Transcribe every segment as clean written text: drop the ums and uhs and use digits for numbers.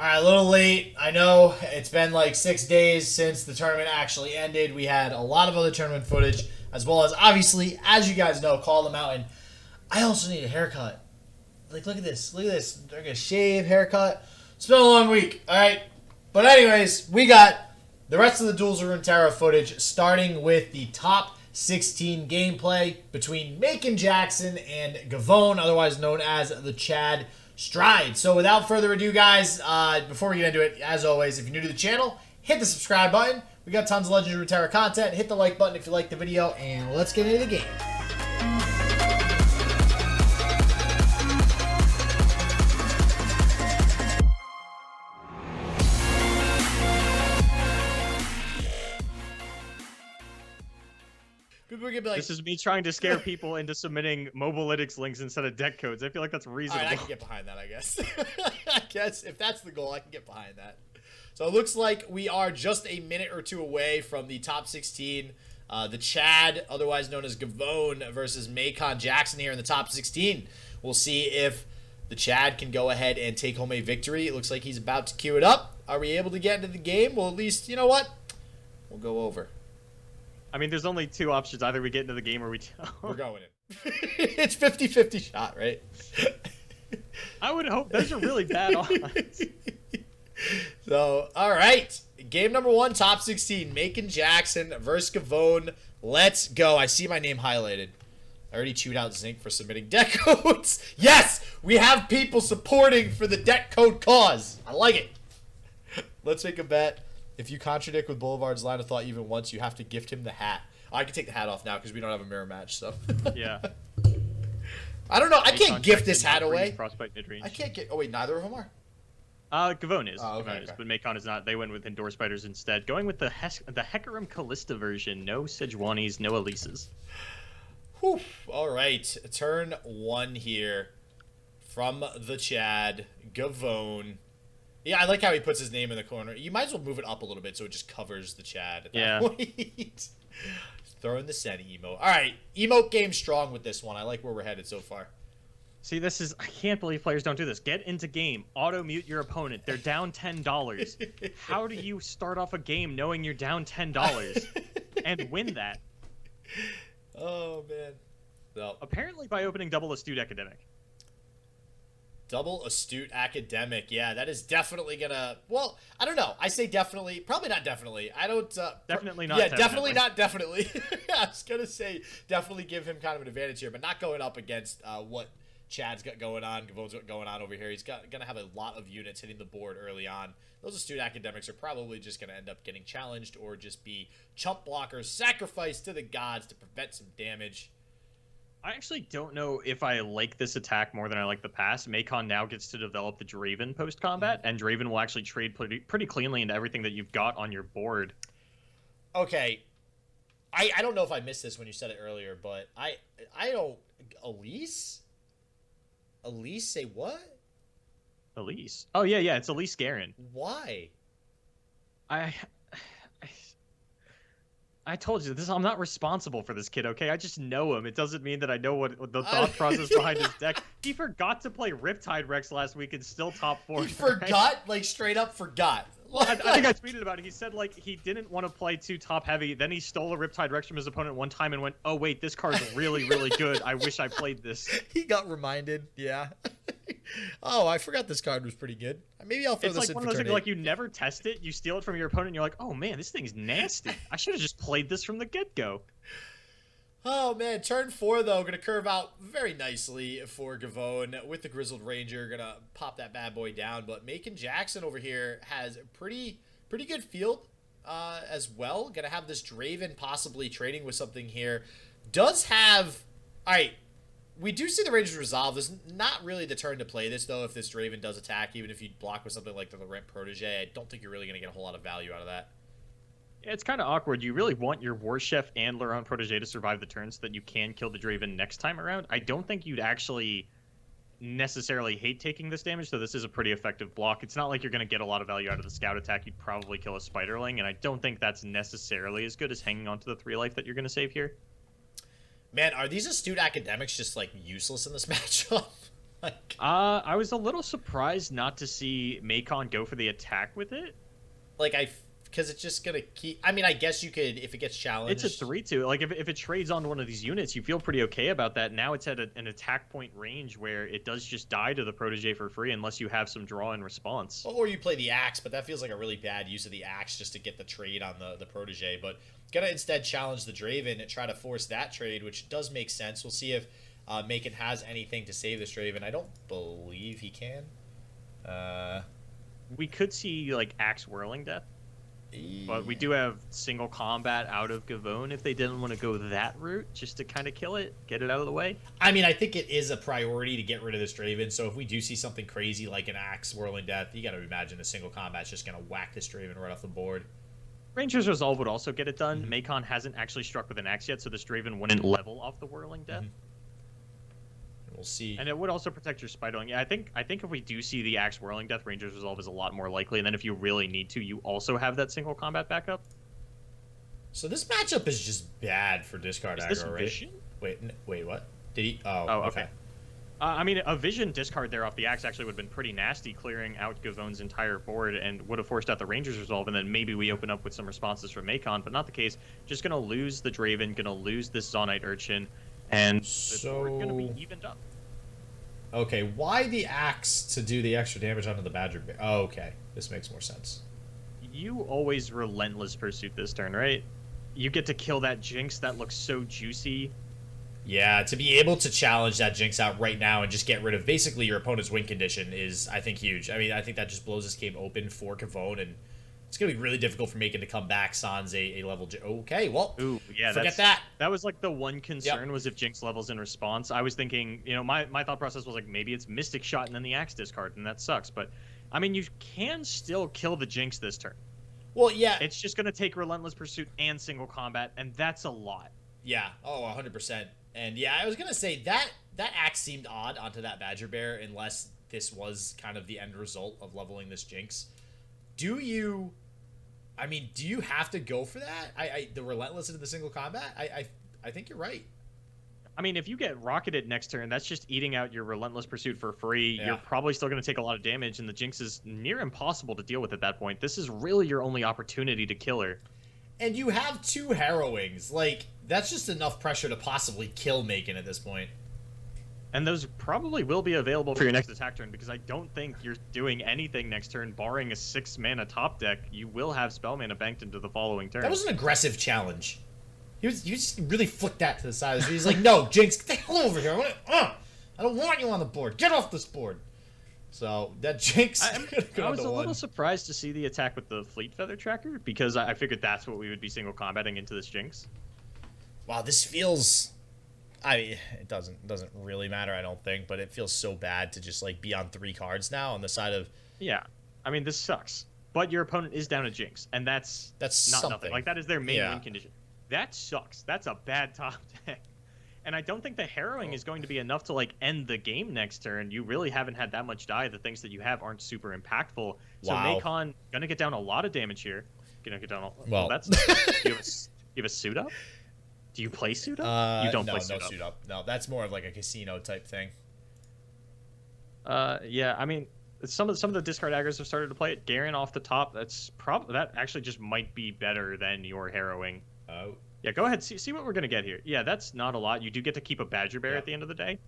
All right, a little late. I know it's been like 6 days since the tournament actually ended. We had a lot of other tournament footage, as well as, obviously, as you guys know, Call the Mountain. I also need a haircut. Like, look at this. Look at this. They're going to shave, haircut. It's been a long week, all right? But anyways, we got the rest of the Duels of Runeterra footage, starting with the top 16 gameplay between Maykon Jackson and Gavone, otherwise known as the Chad Stride. So without further ado, guys, before we get into it, as always, if you're new to the channel, hit the subscribe button. We got tons of Legends of Runeterra content. Hit the like button if you like the video, and let's get into the game. People are gonna be like, this is me trying to scare people into submitting mobalytics links instead of deck codes. I feel like that's reasonable. all right, I can get behind that, I guess. I guess if that's the goal, I can get behind that. So it looks like we are just a minute or two away from the top 16. The Chad, otherwise known as Gavone, versus Maykon Jackson here in the top 16. We'll see if the Chad can go ahead and take home a victory. It looks like he's about to queue it up. Are we able to get into the game? Well, at least, you know what? We'll go over. I mean, there's only two options. Either we get into the game or we don't. We're going in. It's 50-50 shot, right? I would hope. Those are really bad odds. So, all right. Game number one, top 16. Maykon Jackson versus Gavone. Let's go. I see my name highlighted. I already chewed out Zinc for submitting deck codes. Yes! We have people supporting for the deck code cause. I like it. Let's make a bet. If you contradict with Boulevard's line of thought even once, you have to gift him the hat. Oh, I can take the hat off now because we don't have a mirror match, so. Yeah. I don't know. I can't Maykon gift this Jackson hat away. Frostbite mid-range. I can't get... Oh, wait. Neither of them are? Gavone is. Oh, okay, Gavone is, okay. but Maykon is not. They went with Endure Spiders instead. Going with the Hecarim Callista version. No Sejuanis, no Elises. Whew. All right. Turn one here from the Chad. Gavone. Yeah, I like how he puts his name in the corner. You might as well move it up a little bit so it just covers the Chad at that point. Throwing the Sen emote. All right. Emote game strong with this one. I like where we're headed so far. See, this is... I can't believe players don't do this. Get into game. Auto-mute your opponent. They're down $10. How do you start off a game knowing you're down $10 and win that? Oh, man. No. Apparently by opening double Astute Academic. Double Astute Academic. Yeah, that is definitely gonna... Well, I don't know. I say definitely. Probably not definitely. I don't... Definitely not. Yeah, definitely not definitely. I was gonna say definitely give him kind of an advantage here, but not going up against what Chad's got going on, Gavone's got going on over here. He's gonna have a lot of units hitting the board early on. Those Astute Academics are probably just gonna end up getting challenged or just be chump blockers sacrificed to the gods to prevent some damage. I actually don't know if I like this attack more than I like the past. Maykon now gets to develop the Draven post-combat, and Draven will actually trade pretty cleanly into everything that you've got on your board. Okay. I don't know if I missed this when you said it earlier, but I don't... Elise? Elise say what? Elise? Oh, yeah, it's Elise Garen. Why? I told you this. I'm not responsible for this kid, okay? I just know him. It doesn't mean that I know what the thought process behind his deck. He forgot to play Riptide Rex last week and still top 4. He forgot? Like, straight up forgot. I think I tweeted about it. He said, like, he didn't want to play too top heavy. Then he stole a Riptide Rex from his opponent one time and went, oh, wait, this card's really, really good. I wish I played this. He got reminded, yeah. Oh, I forgot this card was pretty good. Maybe I'll throw it's this like in one for of those turn things, 8. like, you never test it. You steal it from your opponent, and you're like, oh, man, this thing's nasty. I should have just played this from the get-go. Oh, man. Turn 4, though, going to curve out very nicely for Gavone with the Grizzled Ranger. Going to pop that bad boy down. But Maykon Jackson over here has a pretty good field as well. Going to have this Draven possibly trading with something here. Does have... All right. We do see the Rangers resolve. This is not really the turn to play this, though, if this Draven does attack. Even if you block with something like the Laurent Protege, I don't think you're really going to get a whole lot of value out of that. Yeah, it's kind of awkward. You really want your War Chef and Laurent Protege to survive the turn so that you can kill the Draven next time around. I don't think you'd actually necessarily hate taking this damage, so this is a pretty effective block. It's not like you're going to get a lot of value out of the Scout attack. You'd probably kill a Spiderling, and I don't think that's necessarily as good as hanging on to the 3 life that you're going to save here. Man, are these Astute Academics just, like, useless in this matchup? Like, I was a little surprised not to see Maykon go for the attack with it. like because it's just gonna keep. I mean, I guess you could if it gets It's a challenged. 3-2. Like, if it trades on one of these units, you feel pretty okay about that. Now it's at an attack point range where it does just die to the protege for free unless you have some draw in response. Or you play the axe, but that feels like a really bad use of the axe just to get the trade on the protege. But gonna instead challenge the Draven and try to force that trade, which does make sense. We'll see if Maykon has anything to save this Draven. I don't believe he can. We could see, like, Axe Whirling Death. But we do have single combat out of Gavone if they didn't want to go that route, just to kind of kill it, get it out of the way. I mean, I think it is a priority to get rid of this Draven, so if we do see something crazy like an Axe Whirling Death, you gotta imagine the single combat's just gonna whack this Draven right off the board. Ranger's Resolve would also get it done. Maykon hasn't actually struck with an axe yet, so this Draven wouldn't level off the Whirling Death. We'll see. And it would also protect your Spidling. Yeah, I think if we do see the Axe Whirling Death, Ranger's Resolve is a lot more likely. And then if you really need to, you also have that single combat backup. So this matchup is just bad for discard Is aggro, this right? Vision? Wait, what? Did he? Oh, okay. I mean, a Vision discard there off the Axe actually would have been pretty nasty, clearing out Gavone's entire board and would have forced out the Ranger's Resolve, and then maybe we open up with some responses from Maykon, but not the case. Just going to lose the Draven, going to lose this Zonite Urchin, and the board going to be evened up. Okay, why the axe to do the extra damage onto the Badger Bear? Oh, okay. This makes more sense. You always Relentless Pursuit this turn, right? You get to kill that Jinx that looks so juicy. Yeah, to be able to challenge that Jinx out right now and just get rid of basically your opponent's win condition is, I think, huge. I mean, I think that just blows this game open for Gavone, and it's going to be really difficult for Maykon to come back sans a level... Okay, well, ooh, yeah, forget that. That was, like, the one concern was if Jinx levels in response. I was thinking, you know, my thought process was, like, maybe it's Mystic Shot and then the Axe discard, and that sucks. But, I mean, you can still kill the Jinx this turn. Well, yeah. It's just going to take Relentless Pursuit and single combat, and that's a lot. Yeah, 100%. And, yeah, I was going to say that Axe seemed odd onto that Badger Bear unless this was kind of the end result of leveling this Jinx. Do you have to go for that? The Relentless into the single combat? I think you're right. I mean, if you get rocketed next turn, that's just eating out your Relentless Pursuit for free. Yeah. You're probably still going to take a lot of damage, and the Jinx is near impossible to deal with at that point. This is really your only opportunity to kill her. And you have 2 Harrowings. Like, that's just enough pressure to possibly kill Maykon at this point. And those probably will be available for your next attack turn, because I don't think you're doing anything next turn, barring a 6-mana top deck. You will have spell mana banked into the following turn. That was an aggressive challenge. He just really flicked that to the side. He's like, no, Jinx, get the hell over here. I don't want you on the board. Get off this board. So, that Jinx... I was a little surprised to see the attack with the Fleet Feather Tracker, because I figured that's what we would be single combating into this Jinx. Wow, this feels... I mean, it doesn't really matter, I don't think, but it feels so bad to just, like, be on 3 cards now on the side of... Yeah. I mean, this sucks. But your opponent is down a Jinx, and that's not something. nothing. Like, that is their main win condition. That sucks. That's a bad top deck. And I don't think the Harrowing is going to be enough to, like, end the game next turn. You really haven't had that much die. The things that you have aren't super impactful. So Maykon gonna get down a lot of damage here. Gonna get down well, that's... you have a suit up? Do you play suit up? You don't play suit up. No, that's more of like a casino type thing. Yeah, I mean, some of the discard aggros have started to play it. Garen off the top, that actually just might be better than your Harrowing. Oh. Yeah, go ahead. See what we're gonna get here. Yeah, that's not a lot. You do get to keep a Badger Bear at the end of the day.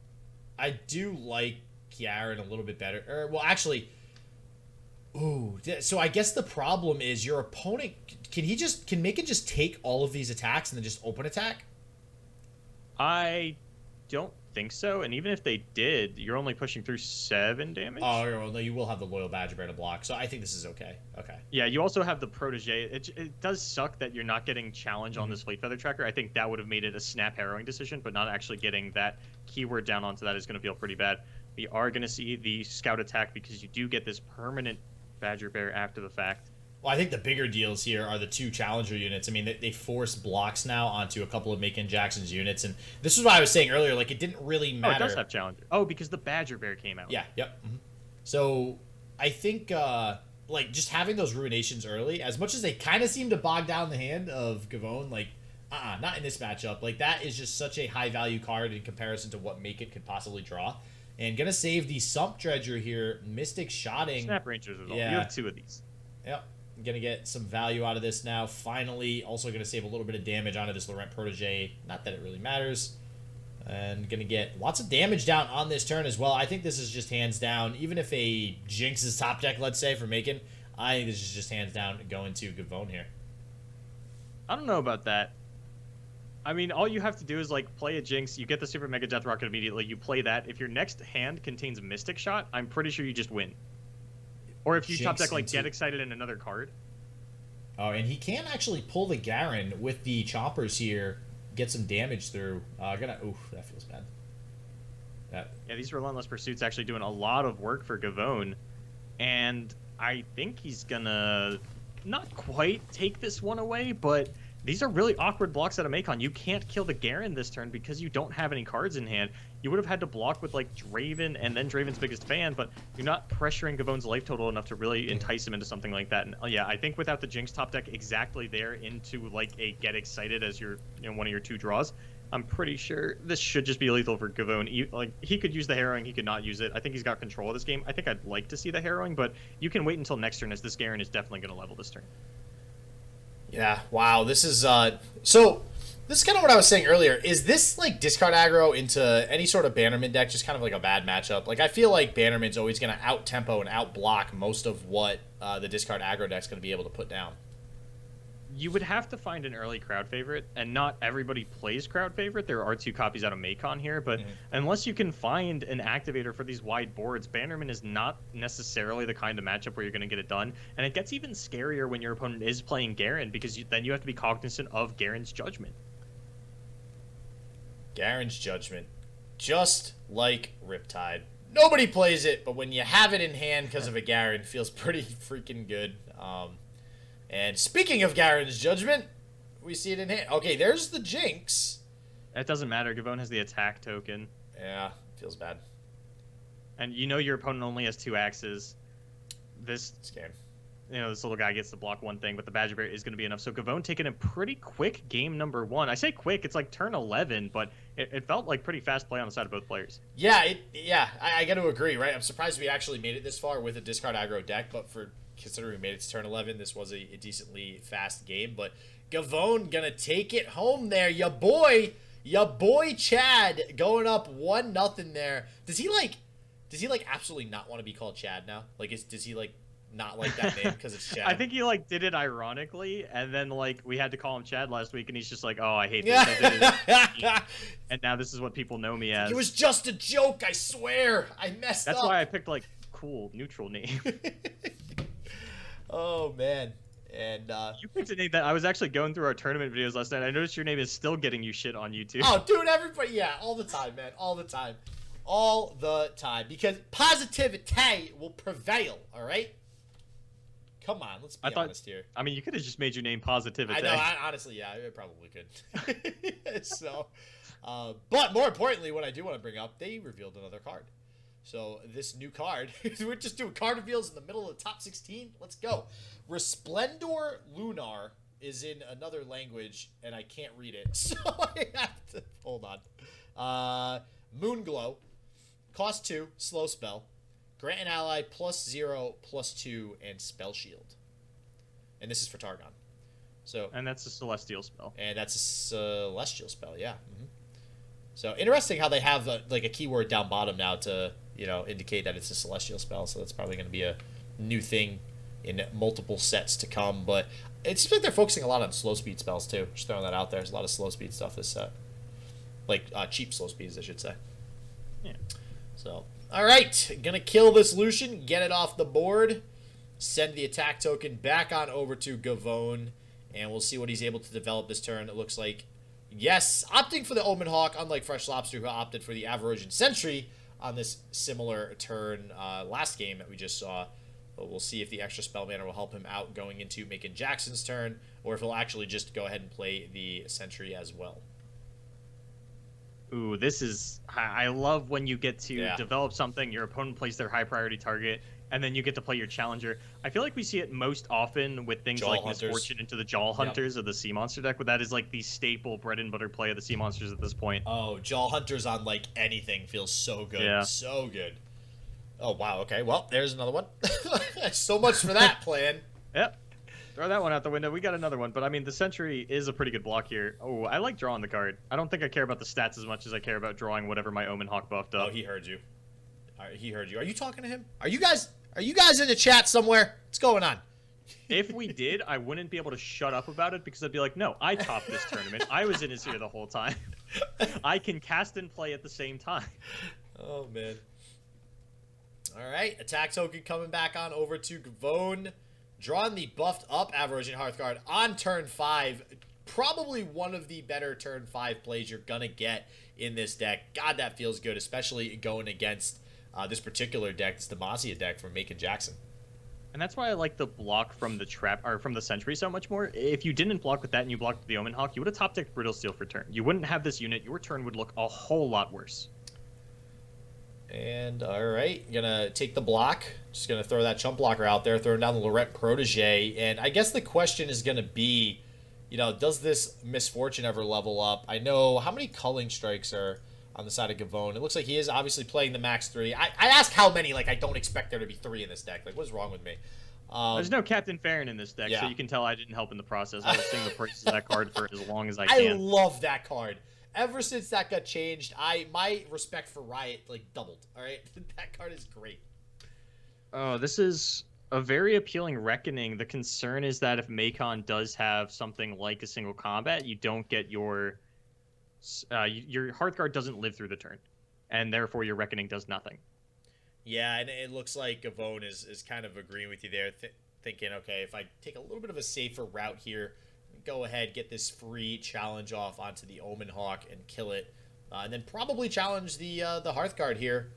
I do like Garen a little bit better. Well, actually, ooh. So I guess the problem is your opponent. Can Maykon just take all of these attacks and then just open attack? I don't think so. And even if they did, you're only pushing through 7 damage. Oh, well, no, you will have the loyal Badger Bear to block. So I think this is okay. Okay. Yeah, you also have the Protege. It does suck that you're not getting challenge on this Fleet Feather Tracker. I think that would have made it a snap Harrowing decision, but not actually getting that keyword down onto that is going to feel pretty bad. We are going to see the Scout attack because you do get this permanent Badger Bear after the fact. Well, I think the bigger deals here are the 2 Challenger units. I mean, they force blocks now onto a couple of Maykon Jackson's units, and this is what I was saying earlier. Like, it didn't really matter. Oh, it does have Challenger. Oh, because the Badger Bear came out. Yeah, yep. Mm-hmm. So, I think, like, just having those Ruinations early, as much as they kind of seem to bog down the hand of Gavone, like, not in this matchup. Like, that is just such a high-value card in comparison to what Maykon could possibly draw. And gonna save the Sump Dredger here. Mystic Shotting. Snap Rangers as well. Yeah. You have 2 of these. Yep. Gonna get some value out of this now. Finally, also gonna save a little bit of damage onto this Laurent Protege. Not that it really matters. And gonna get lots of damage down on this turn as well. I think this is just hands down. Even if a Jinx is top deck, let's say, for Maykon, I think this is just hands down going to Gavone here. I don't know about that. I mean, all you have to do is, like, play a Jinx, you get the Super Mega Death Rocket immediately, you play that. If your next hand contains Mystic Shot, I'm pretty sure you just win. Or if you top deck, like, Get Excited in another card. Oh, and he can actually pull the Garen with the Choppers here, get some damage through. Oof, that feels bad. Yeah, these Relentless Pursuits actually doing a lot of work for Gavone. And I think he's gonna not quite take this one away, but these are really awkward blocks out of Maykon. You can't kill the Garen this turn because you don't have any cards in hand. You would have had to block with, like, Draven and then Draven's Biggest Fan, but you're not pressuring Gavone's life total enough to really entice him into something like that. And yeah, I think without the Jinx top deck exactly there into, like, a Get Excited as your, one of your 2 draws, I'm pretty sure this should just be lethal for Gavone. Like, he could use the Harrowing, he could not use it. I think he's got control of this game. I think I'd like to see the Harrowing, but you can wait until next turn, as this Garen is definitely going to level this turn. Yeah, wow, this is, so, this is kind of what I was saying earlier. Is this, like, discard aggro into any sort of Bannerman deck just kind of like a bad matchup? Like, I feel like Bannerman's always going to out-tempo and out-block most of what the discard aggro deck's going to be able to put down. You would have to find an early crowd favorite, and not everybody plays crowd favorite. There are 2 copies out of Maykon here, but unless you can find an activator for these wide boards, Bannerman is not necessarily the kind of matchup where you're going to get it done. And it gets even scarier when your opponent is playing Garen, because then you have to be cognizant of Garen's Judgment. Garen's Judgment. Just like Riptide. Nobody plays it, but when you have it in hand because of a Garen, it feels pretty freaking good. And speaking of Garen's Judgment, we see it in hand. Okay, there's the Jinx. That doesn't matter. Gavone has the attack token. Yeah, feels bad. And you know your opponent only has 2 axes. This little guy gets to block 1 thing, but the Badger Bear is going to be enough. So Gavone taking a pretty quick game number 1. I say quick, it's like turn 11, but it felt like pretty fast play on the side of both players. Yeah, I got to agree, right? I'm surprised we actually made it this far with a discard aggro deck, but considering we made it to turn 11, this was a decently fast game. But Gavone gonna take it home there. Ya boy Chad going up 1-0 there. Does he absolutely not want to be called Chad now? Like, does he like not like that name because it's Chad? I think he like did it ironically, and then like we had to call him Chad last week, and he's just like, oh, I hate this. And now this is what people know me as. It was just a joke, I swear. I messed up. That's why I picked like cool neutral name. Oh man. And you picked a name that I was actually going through our tournament videos last night. I noticed your name is still getting you shit on YouTube. Oh, dude, everybody, yeah, all the time, man, all the time, because positivity will prevail. All right. Come on, let's be honest here. I mean, you could have just made your name Positivity. I know, honestly, yeah, I probably could. So, but more importantly, what I do want to bring up, they revealed another card. So this new card, we're just doing card reveals in the middle of the top 16. Let's go. Resplendor Lunar is in another language, and I can't read it, so I have to hold on. Moonglow, cost 2, slow spell. Grant an ally +0/+2 and spell shield. And this is for Targon. So and that's a celestial spell. And that's a celestial spell, yeah. So interesting how they have like a keyword down bottom now to indicate that it's a celestial spell. So that's probably going to be a new thing in multiple sets to come. But it seems like they're focusing a lot on slow speed spells too. Just throwing that out there. There's a lot of slow speed stuff this set, like cheap slow speeds, I should say. Yeah. So all right, gonna kill this Lucian, get it off the board, send the attack token back on over to Gavone, and we'll see what he's able to develop this turn. It looks like. Yes, opting for the Omen Hawk, unlike Fresh Lobster, who opted for the Avarosian Sentry on this similar turn last game that we just saw. But we'll see if the extra spell mana will help him out going into Maykon Jackson's turn, or if he'll actually just go ahead and play the Sentry as well. Ooh, this is... I love when you get to develop something, your opponent plays their high priority target, and then you get to play your challenger. I feel like we see it most often with things Jaw like hunters. Misfortune into the Jaw Hunters of the Sea Monster deck, but that is like the staple bread and butter play of the Sea Monsters at this point. Oh, Jaw Hunters on like anything feels so good. Yeah. So good. Oh, wow. Okay. Well, there's another one. So much for that plan. Yep. Throw that one out the window. We got another one. But, I mean, the Sentry is a pretty good block here. Oh, I like drawing the card. I don't think I care about the stats as much as I care about drawing whatever my Omen Hawk buffed up. Oh, he heard you. He heard you. Are you talking to him? Are you guys in the chat somewhere? What's going on? If we did, I wouldn't be able to shut up about it because I'd be like, no, I topped this tournament. I was in his ear the whole time. I can cast and play at the same time. Oh, man. All right. Attack token coming back on over to Gavone. Drawing the buffed up Averrosion Hearthguard on turn 5. Probably one of the better turn 5 plays you're going to get in this deck. God, that feels good, especially going against this particular deck, this Demacia deck from Maykon Jackson. And that's why I like the block from the trap or from the Sentry so much more. If you didn't block with that and you blocked the Omen Hawk, you would have top decked Brittle Steel for turn. You wouldn't have this unit. Your turn would look a whole lot worse. And, all right, gonna take the block. Just gonna throw that chump blocker out there, throwing down the Lorette Protege. And I guess the question is gonna be, you know, does this Misfortune ever level up? I know, how many Culling Strikes are on the side of Gavone? It looks like he is obviously playing the max 3. I ask how many, like, I don't expect there to be 3 in this deck. Like, what's wrong with me? There's no Captain Farron in this deck, yeah. So you can tell I didn't help in the process. I was seeing the prices of that card for as long as I can. can. I love that card. Ever since that got changed, my respect for Riot, like, doubled, all right? That card is great. Oh, this is a very appealing Reckoning. The concern is that if Maykon does have something like a single combat, you don't get your Hearthguard doesn't live through the turn, and therefore your Reckoning does nothing. Yeah, and it looks like Gavone is kind of agreeing with you there, thinking, okay, if I take a little bit of a safer route here, go ahead, get this free challenge off onto the Omen Hawk and kill it, and then probably challenge the Hearthguard here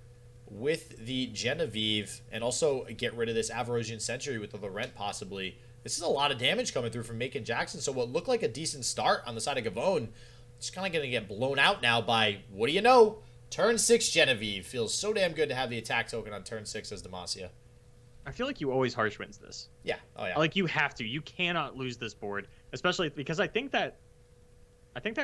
with the Genevieve, and also get rid of this Averrosion Sentry with the Laurent possibly. This is a lot of damage coming through from Maykon Jackson, so what looked like a decent start on the side of Gavone, it's kind of going to get blown out now by, what do you know, turn 6 Genevieve. Feels so damn good to have the attack token on turn 6 as Demacia. I feel like you always harsh wins this. Yeah. Oh, yeah. Like, you have to. You cannot lose this board, especially because I think that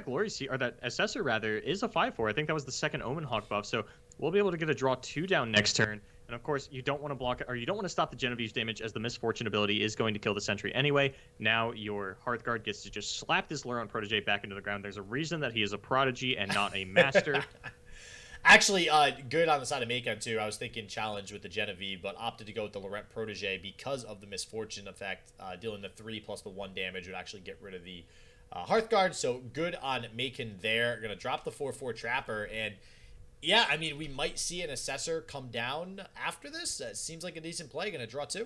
Glory Seed, or that Assessor rather, is a 5/4. I think that was the second Omen Hawk buff, so we'll be able to get a draw 2 down next turn. And of course, you don't want to block it, or you don't want to stop the Genevieve's damage, as the Misfortune ability is going to kill the Sentry anyway. Now your Hearthguard gets to just slap this Laurent Protege back into the ground. There's a reason that he is a prodigy and not a master. Actually, good on the side of Maykon, too. I was thinking challenge with the Genevieve, but opted to go with the Laurent Protege because of the Misfortune effect. Dealing the 3 plus the 1 damage would actually get rid of the Hearthguard. So good on Maykon there. Going to drop the 4/4 Trapper. And, yeah, I mean, we might see an Assessor come down after this. Seems like a decent play. Going to draw 2.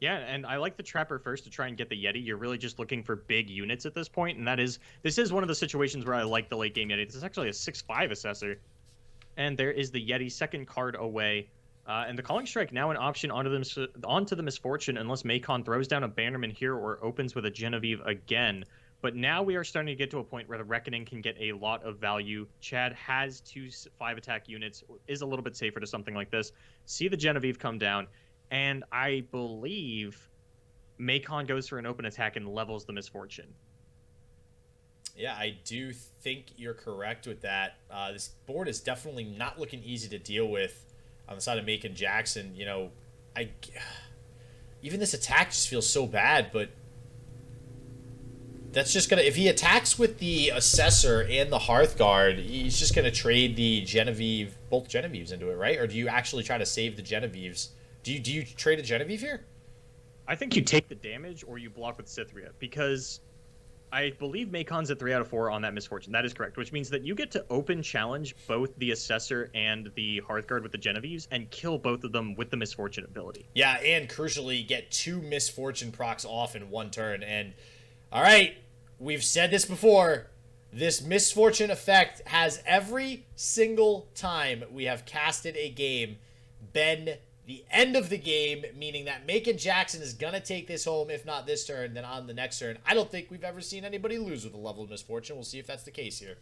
Yeah, and I like the Trapper first to try and get the Yeti. You're really just looking for big units at this point, and this is one of the situations where I like the late game Yeti. This is actually a 6/5 Assessor. And there is the Yeti, second card away. And the Calling Strike now an option onto the Misfortune, unless Maykon throws down a Bannerman here or opens with a Genevieve again. But now we are starting to get to a point where the Reckoning can get a lot of value. Chad has 2 5-attack units, is a little bit safer to something like this. See the Genevieve come down, and I believe Maykon goes for an open attack and levels the Misfortune. Yeah, I do think you're correct with that. This board is definitely not looking easy to deal with on the side of Maykon Jackson. You know, even this attack just feels so bad, but that's just going to... If he attacks with the Assessor and the Hearthguard, he's just going to trade the Genevieve, both Genevieves into it, right? Or do you actually try to save the Genevieves? Do you trade a Genevieve here? I think you take the damage or you block with Cythria, because I believe Maykon's at 3 out of 4 on that Misfortune. That is correct, which means that you get to open challenge both the Assessor and the Hearthguard with the Genevieves and kill both of them with the Misfortune ability. Yeah, and crucially, get 2 Misfortune procs off in 1 turn. And, all right, we've said this before. This Misfortune effect has every single time we have casted a game been the end of the game, meaning that Maykon Jackson is going to take this home, if not this turn, then on the next turn. I don't think we've ever seen anybody lose with a level of Misfortune. We'll see if that's the case here.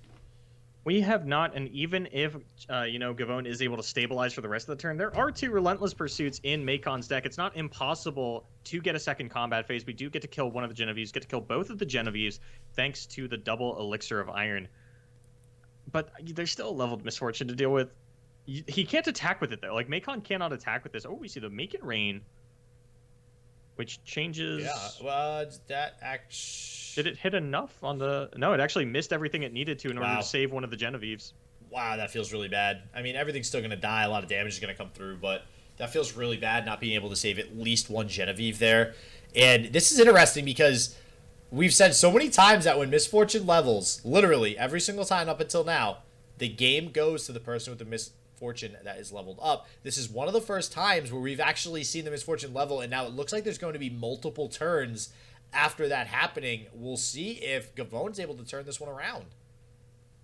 We have not, and even if Gavone is able to stabilize for the rest of the turn, there are 2 Relentless Pursuits in Maykon's deck. It's not impossible to get a second combat phase. We do get to kill one of the Genevieves, get to kill both of the Genevieves, thanks to the double Elixir of Iron. But there's still a leveled Misfortune to deal with. He can't attack with it, though. Like, Maykon cannot attack with this. Oh, we see the Make It Rain, which changes... Yeah, well, that actually... Did it hit enough on the... No, it actually missed everything it needed to in order Wow. to save one of the Genevieves. Wow, that feels really bad. I mean, everything's still going to die. A lot of damage is going to come through, but that feels really bad not being able to save at least one Genevieve there. And this is interesting because we've said so many times that when Misfortune levels, literally every single time up until now, the game goes to the person with the Misfortune that is leveled up. This is one of the first times where we've actually seen the Misfortune level, and now it looks like there's going to be multiple turns after that happening. We'll see if Gavone's able to turn this one around.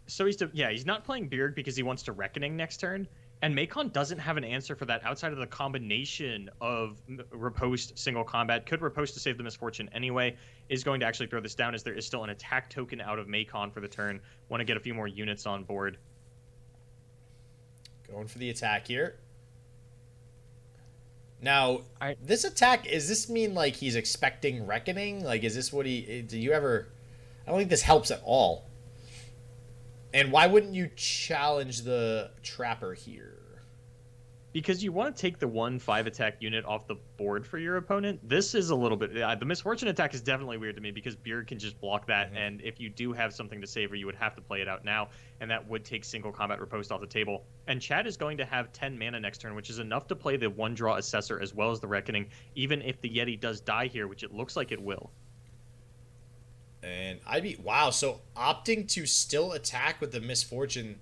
So he's not playing Beard because he wants to Reckoning next turn, and Maykon doesn't have an answer for that outside of the combination of Riposte, single combat, could Riposte to save the Misfortune anyway, is going to actually throw this down as there is still an attack token out of Maykon for the turn. Want to get a few more units on board. Going for the attack here. Now, this attack, does this mean, like, he's expecting Reckoning? Like, is this what do you ever... I don't think this helps at all. And why wouldn't you challenge the Trapper here? Because you want to take the 1/5 attack unit off the board for your opponent. This is a little bit... the Misfortune attack is definitely weird to me because Beard can just block that, and if you do have something to savor, you would have to play it out now, and that would take single combat Riposte off the table. And Chad is going to have 10 mana next turn, which is enough to play the 1-draw Assessor as well as the Reckoning, even if the Yeti does die here, which it looks like it will. And wow, so opting to still attack with the Misfortune,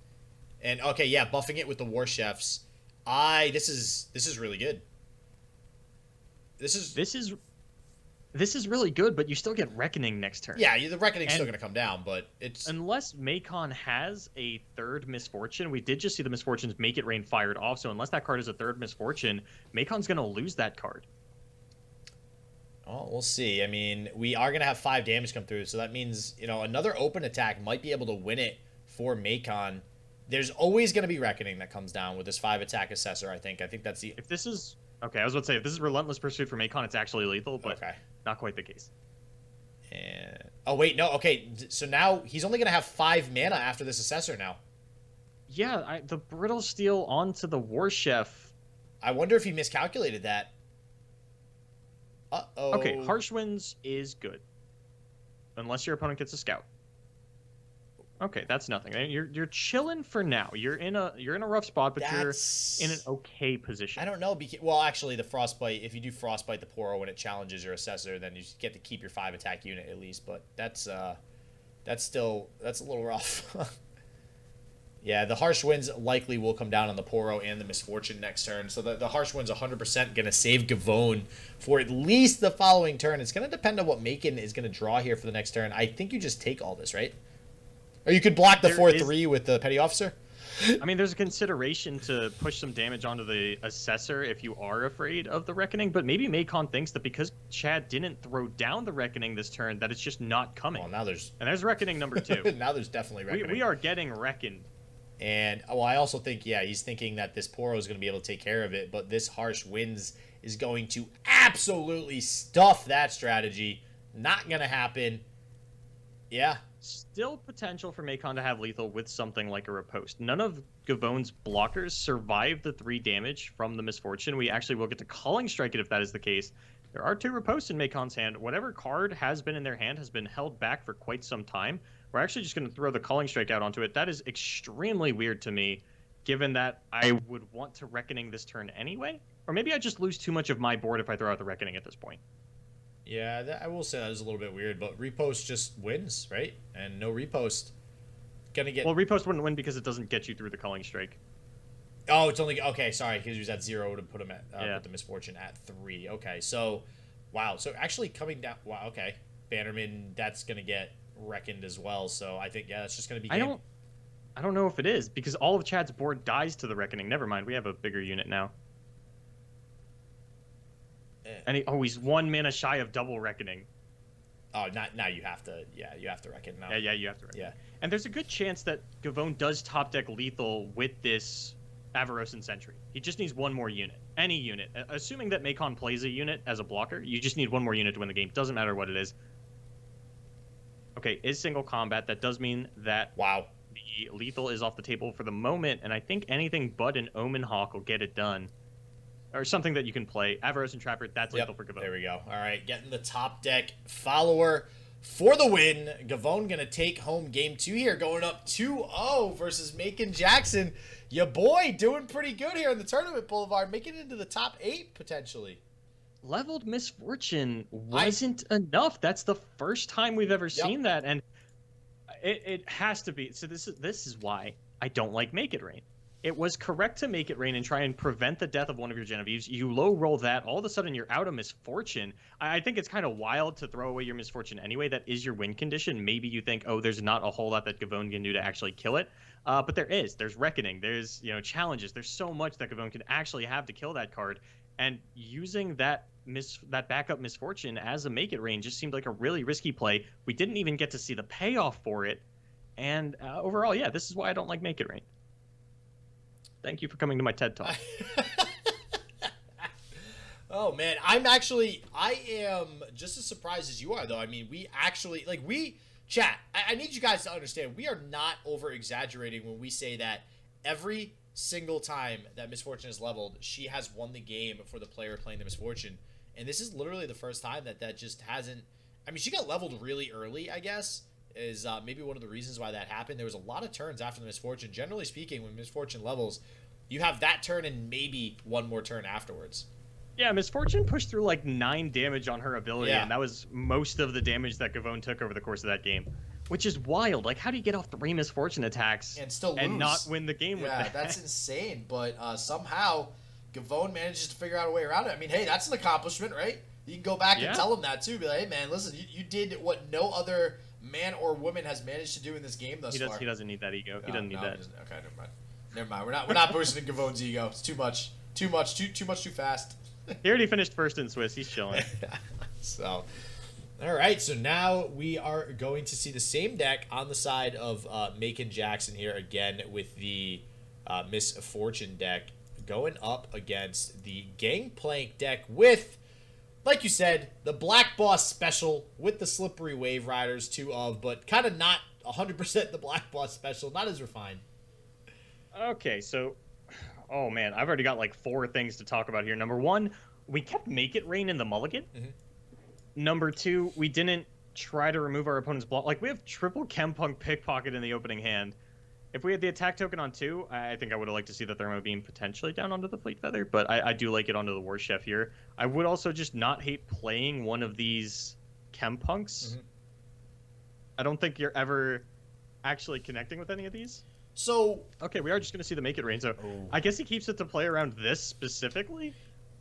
and okay, yeah, buffing it with the War Chefs. This is really good. This is really good, but you still get Reckoning next turn. Yeah, the Reckoning's still going to come down, but it's... Unless Maykon has a third Misfortune, we did just see the Misfortunes Make It Rain fired off, so unless that card is a third Misfortune, Maykon's going to lose that card. Oh, we'll see. I mean, we are going to have 5 damage come through, so that means, another open attack might be able to win it for Maykon. There's always going to be Reckoning that comes down with this 5 attack Assessor, I think. I think that's the... If this is... Okay, I was about to say, if this is Relentless Pursuit for Maykon, it's actually lethal, but not quite the case. And... Oh, wait, no, okay. So now he's only going to have 5 mana after this Assessor now. Yeah, the Brittle Steel onto the War Chef. I wonder if he miscalculated that. Uh-oh. Okay, Harsh Winds is good. Unless your opponent gets a Scout. Okay, that's nothing. You're chilling for now. You're in a rough spot, but you're in an okay position. I don't know. Well, actually, the Frostbite, if you do Frostbite the Poro when it challenges your Assessor, then you get to keep your 5 attack unit at least, but that's a little rough. Yeah, the Harsh Winds likely will come down on the Poro and the Misfortune next turn. So the Harsh Winds 100% going to save Gavone for at least the following turn. It's going to depend on what Maykon is going to draw here for the next turn. I think you just take all this, right? Or you could block the 4/3 with the Petty Officer. I mean, there's a consideration to push some damage onto the Assessor if you are afraid of the Reckoning, but maybe Maykon thinks that because Chad didn't throw down the Reckoning this turn, that it's just not coming. Well, now there's... And there's Reckoning number 2. Now there's definitely Reckoning. We are getting reckoned. And, well, I also think, yeah, he's thinking that this Poro is going to be able to take care of it, but this Harsh Winds is going to absolutely stuff that strategy. Not going to happen. Yeah. Still potential for Maykon to have lethal with something like a Riposte. None of Gavone's blockers survive the 3 damage from the Misfortune. We actually will get to Calling Strike it if that is the case. There are 2 Ripostes in Maykon's hand. Whatever card has been in their hand has been held back for quite some time. We're actually just going to throw the Calling Strike out onto it. That is extremely weird to me, given that I would want to Reckoning this turn anyway. Or maybe I just lose too much of my board if I throw out the Reckoning at this point. Yeah, I will say that is a little bit weird, but Repost just wins, right? And no Repost. Gonna get... Well, Repost wouldn't win because it doesn't get you through the Calling Strike. Oh, it's only... Okay, sorry, because he was at 0 to put him at... Yeah. Put the Misfortune at 3. Okay, so... Wow, so actually coming down... Wow, okay. Bannerman, that's gonna get reckoned as well, so I think, yeah, that's just gonna be game. I don't know if it is, because all of Chad's board dies to the Reckoning. Never mind, we have a bigger unit now. And he's 1 mana shy of double Reckoning. Oh, not now. You have to. Yeah, you have to reckon now. Yeah, you have to reckon. Yeah. And there's a good chance that Gavone does top deck lethal with this Avaros and Sentry. He just needs one more unit. Any unit. Assuming that Maykon plays a unit as a blocker, you just need one more unit to win the game. Doesn't matter what it is. Okay, is single combat. That does mean that the lethal is off the table for the moment, and I think anything but an Omen Hawk will get it done. Or something that you can play. Avaros and Trapper, that's lethal for Gavone. There we go. All right, getting the top deck follower for the win. Gavone going to take home game 2 here, going up 2-0 versus Maykon Jackson. Your boy doing pretty good here in the tournament, Boulevard, making it into the top 8 potentially. Leveled Misfortune wasn't enough. That's the first time we've ever seen that, and it has to be. So this is why I don't like Make It Rain. It was correct to make it rain and try and prevent the death of one of your Genevieves. You low roll that, all of a sudden you're out of Misfortune. I think it's kind of wild to throw away your Misfortune anyway. That is your win condition. Maybe you think, oh, there's not a whole lot that Gavone can do to actually kill it. But there is. There's Reckoning. There's challenges. There's so much that Gavone can actually have to kill that card. And using that backup Misfortune as a Make It Rain just seemed like a really risky play. We didn't even get to see the payoff for it. And overall, yeah, this is why I don't like Make It Rain. Thank you for coming to my TED Talk. Oh, man. I am just as surprised as you are, though. I mean, chat, I need you guys to understand, we are not over-exaggerating when we say that every single time that Misfortune is leveled, she has won the game for the player playing the Misfortune. And this is literally the first time that just hasn't... I mean, she got leveled really early, I guess, is maybe one of the reasons why that happened. There was a lot of turns after the Misfortune. Generally speaking, when Misfortune levels, you have that turn and maybe one more turn afterwards. Yeah, Misfortune pushed through like 9 damage on her ability, and that was most of the damage that Gavone took over the course of that game. Which is wild. Like, how do you get off 3 Misfortune attacks and still lose and not win the game with that? Yeah, that's insane. But somehow, Gavone manages to figure out a way around it. I mean, hey, that's an accomplishment, right? You can go back and tell him that, too. Be like, hey, man, listen, you did what no other man or woman has managed to do in this game thus far. He doesn't need that ego. He doesn't need that. Okay, never mind. We're not boosting Gavone's ego. It's too much. Too fast. He already finished first in Swiss. He's chilling. So, all right. So now we are going to see the same deck on the side of Maykon Jackson here again with the Misfortune deck going up against the Gangplank deck with, like you said, the Black Boss special with the Slippery Wave Riders, 2 of, but kind of not 100% the Black Boss special, not as refined. Okay, so, oh man, I've already got like 4 things to talk about here. Number 1, we kept Make It Rain in the mulligan. Number 2, we didn't try to remove our opponent's block. Like, we have triple Chempunk Pickpocket in the opening hand. If we had the attack token on 2, I think I would have liked to see the Thermo Beam potentially down onto the Fleet Feather, but I do like it onto the War Chef here. I would also just not hate playing one of these Chempunks. I don't think you're ever actually connecting with any of these. So... Okay, we are just going to see the Make It Rain, so I guess he keeps it to play around this specifically?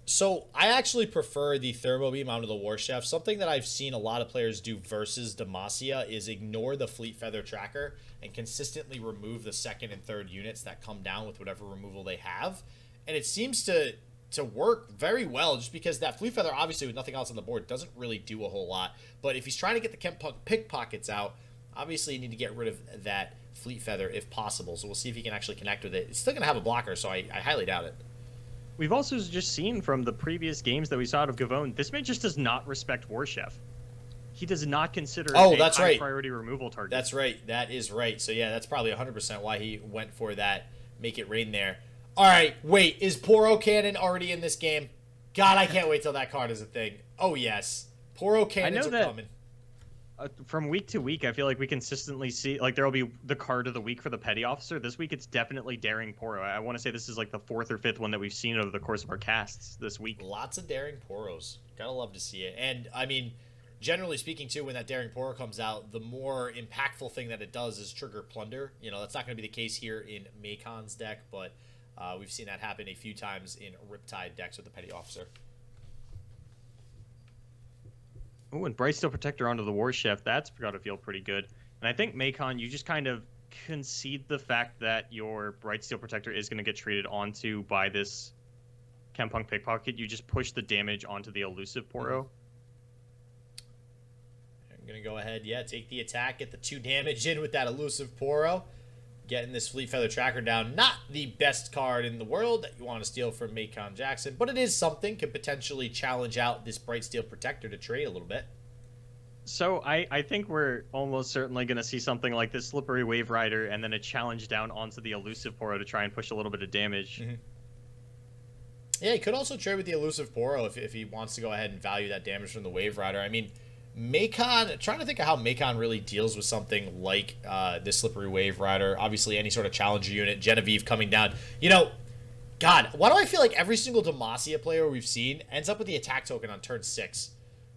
So, I actually prefer the Thermo Beam onto the War Chef. Something that I've seen a lot of players do versus Demacia is ignore the Fleet Feather tracker and consistently remove the 2nd and 3rd units that come down with whatever removal they have. And it seems to work very well, just because that Fleet Feather, obviously with nothing else on the board, doesn't really do a whole lot. But if he's trying to get the Chempunk Pickpockets out, obviously you need to get rid of that Fleet Feather if possible. So we'll see if he can actually connect with it. It's still going to have a blocker, so I highly doubt it. We've also just seen from the previous games that we saw out of Gavone, this man just does not respect War Chef. He does not consider that's high right. priority removal target. That's right. That is right. So yeah, that's probably 100% why he went for that Make It Rain there. All right, wait, is Poro Cannon already in this game? God, I can't wait till that card is a thing. Oh yes, Poro Cannons are coming. From week to week, I feel like we consistently see, like, there will be the card of the week for the Petty Officer. This week, it's definitely Daring Poro. I want to say this is like the 4th or 5th one that we've seen over the course of our casts this week. Lots of Daring Poros. Gotta love to see it. And, I mean, generally speaking, too, when that Daring Poro comes out, the more impactful thing that it does is trigger Plunder. You know, that's not going to be the case here in Maykon's deck, but we've seen that happen a few times in Riptide decks with the Petty Officer. Oh, and Brightsteel Protector onto the War Chef. That's got to feel pretty good. And I think Maykon, you just kind of concede the fact that your Brightsteel Protector is going to get traded onto by this Chempunk Pickpocket. You just push the damage onto the Elusive Poro. I'm going to go ahead, take the attack, get the 2 damage in with that elusive Poro. Getting this Fleet Feather Tracker down. Not the best card in the world that you want to steal from Maykon Jackson, but it is something. Could potentially challenge out this Bright Steel Protector to trade a little bit. So I think we're almost certainly going to see something like this Slippery Wave Rider and then a challenge down onto the elusive Poro to try and push a little bit of damage. Yeah, he could also trade with the elusive Poro if he wants to go ahead and value that damage from the Wave Rider. I mean, Maykon, trying to think of how Maykon really deals with something like this Slippery Wave Rider. Obviously, any sort of challenger unit, Genevieve coming down. You know, God, why do I feel like every single Demacia player we've seen ends up with the attack token on turn 6?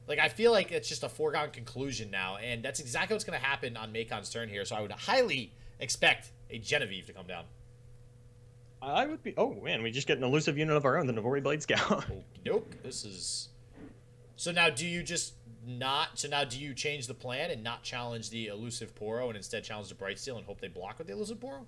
Like, I feel like it's just a foregone conclusion now, and that's exactly what's going to happen on Maykon's turn here, so I would highly expect a Genevieve to come down. I would be... Oh, man, we just get an elusive unit of our own, the Navori Blade Scout. Nope, this is... So now do you just not... So now do you change the plan and not challenge the elusive Poro and instead challenge the Bright Steel and hope they block with the elusive Poro?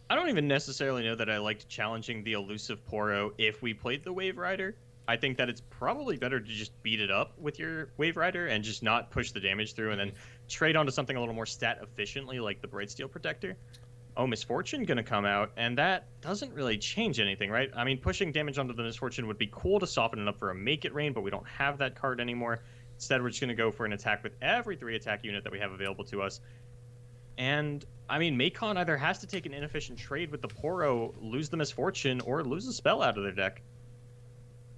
I don't even necessarily know that I liked challenging the elusive Poro if we played the Wave Rider. I think that it's probably better to just beat it up with your Wave Rider and just not push the damage through and then trade onto something a little more stat efficiently like the Bright Steel Protector. Oh, Misfortune going to come out, and that doesn't really change anything, right? I mean, pushing damage onto the Misfortune would be cool to soften it up for a Make It Rain, but we don't have that card anymore. Instead, we're just going to go for an attack with every 3 attack unit that we have available to us. And, I mean, Maykon either has to take an inefficient trade with the Poro, lose the Misfortune, or lose a spell out of their deck.